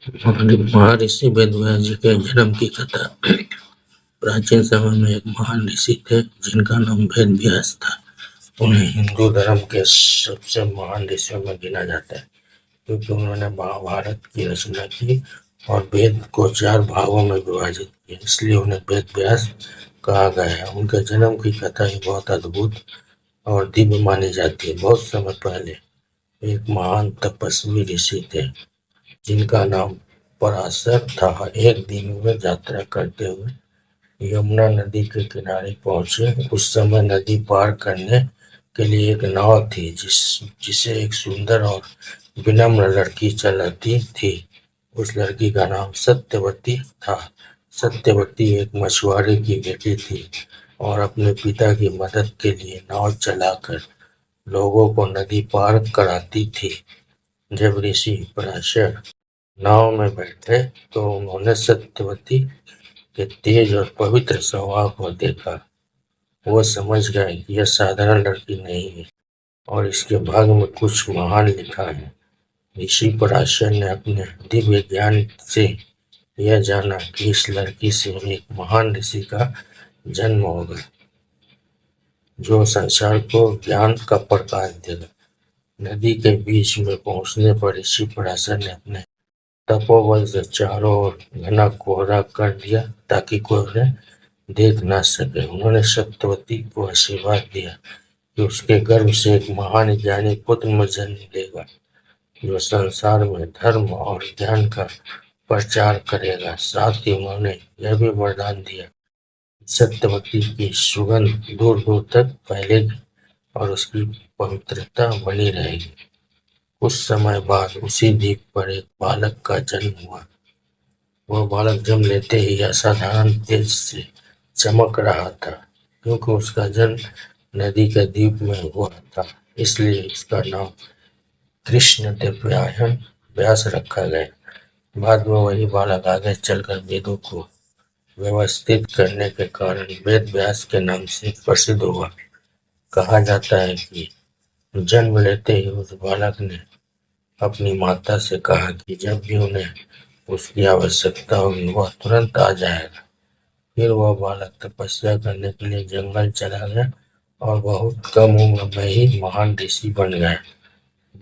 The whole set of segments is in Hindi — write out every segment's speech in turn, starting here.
महर्षि वेदव्यास जी के जन्म की कथा। प्राचीन समय में एक महान ऋषि थे जिनका नाम वेद व्यास था। उन्हें हिंदू धर्म के सबसे महान ऋषियों में गिना जाता है क्योंकि उन्होंने महाभारत की रचना की और वेद को 4 भागों में विभाजित किया, इसलिए उन्हें वेद व्यास कहा गया है। उनके जन्म की कथा ही बहुत अद्भुत और दिव्य मानी जाती है। बहुत समय पहले एक महान तपस्वी ऋषि थे जिनका नाम पराशर था। एक दिन वे यात्रा करते हुए यमुना नदी के किनारे पहुंचे। उस समय नदी पार करने के लिए एक नाव थी जिसे एक सुंदर और विनम्र लड़की चलाती थी। उस लड़की का नाम सत्यवती था। सत्यवती एक मछुआरे की बेटी थी और अपने पिता की मदद के लिए नाव चलाकर लोगों को नदी पार कराती थी। जब ऋषि पराशर नाव में बैठे तो उन्होंने सत्यवती के तेज और पवित्र स्वभाव को देखा। वो समझ गए कि यह साधारण लड़की नहीं है और इसके भाग्य में कुछ महान लिखा है। ऋषि पराशर ने अपने दिव्य ज्ञान से यह जाना कि इस लड़की से एक महान ऋषि का जन्म होगा जो संसार को ज्ञान का प्रकाश देगा। नदी के बीच में पहुंचने पर ऋषि पराशर ने अपने तपोबल से चारों ओर घना कोहरा कर दिया ताकि कोई उन्हें देख न सके। उन्होंने सत्यवती को आशीर्वाद दिया कि उसके गर्भ से एक महान ज्ञानी पुत्र में जन्म लेगा जो संसार में धर्म और ज्ञान का प्रचार करेगा। साथ ही उन्होंने यह भी वरदान दिया कि सत्यवती की सुगंध दूर दूर तक फैलेगी और उसकी पवित्रता बनी रहेगी। कुछ समय बाद उसी द्वीप पर एक बालक का जन्म हुआ। वह बालक जन्म लेते ही असाधारण तेज से चमक रहा था क्योंकि उसका जन्म नदी के द्वीप में हुआ था, इसलिए इसका नाम कृष्ण देवरायन व्यास रखा गया। बाद में वही बालक आगे चलकर वेदों को व्यवस्थित करने के कारण वेद व्यास के नाम से प्रसिद्ध हुआ। कहा जाता है कि जन्म लेते ही उस बालक ने अपनी माता से कहा कि जब भी उन्हें उसकी आवश्यकता होगी वह तुरंत आ जाएगा। फिर वह बालक तपस्या करने के लिए जंगल चला गया और बहुत कम उम्र में ही महान ऋषि बन गया।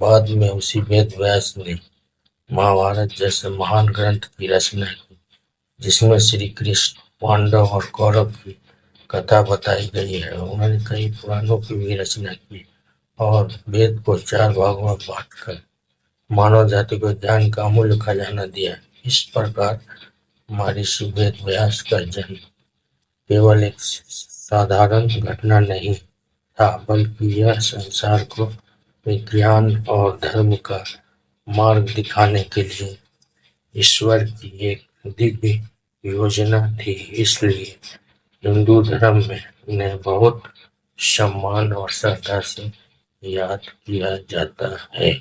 बाद में उसी वेद व्यास ने महाभारत जैसे महान ग्रंथ की रचना की जिसमें श्री कृष्ण, पांडव और कौरव की कथा बताई गई है। उन्होंने कई पुराणों की भी रचना की और वेद को 4 भागों में बांटकर मानव जाति को ज्ञान का अमूल्य खजाना दिया। इस प्रकार महर्षि वेद व्यास का जन्म केवल एक साधारण घटना नहीं था बल्कि यह संसार को विज्ञान और धर्म का मार्ग दिखाने के लिए ईश्वर की एक दिव्य योजना थी। इसलिए हिंदू धर्म में उन्हें बहुत सम्मान और श्रद्धा से याद किया जाता है।